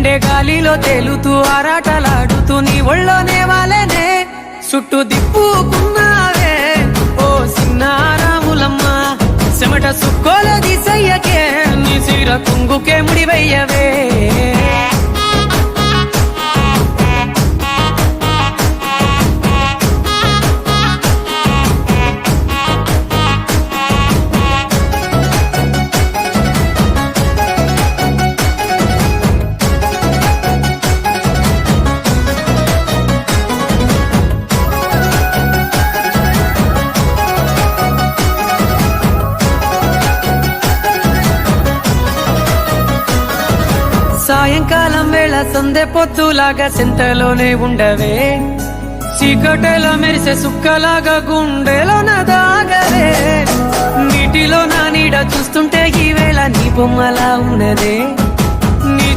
గుండె గాలిలో తేలుతూ ఆరాటలాడుతూ నీ ఒళ్ళోనే వాలేనే చుట్టూ దిప్పుకున్నావే ఓ సిన్నారాములమ్మ చెమట సుక్కోల దిశయ్యకే నీ సిర కుంగుకే ముడివయ్యవే సాయంకాలం వేళ సందె పొద్దులాగా సింతలోనే ఉండవే చీకటిలో మెరిసే సుక్కలాగా గుండెలోన దాగవే నీటిలో నా నీడ చూస్తుంటే ఈ వేళ నీ బొమ్మలా ఉన్నదే నీ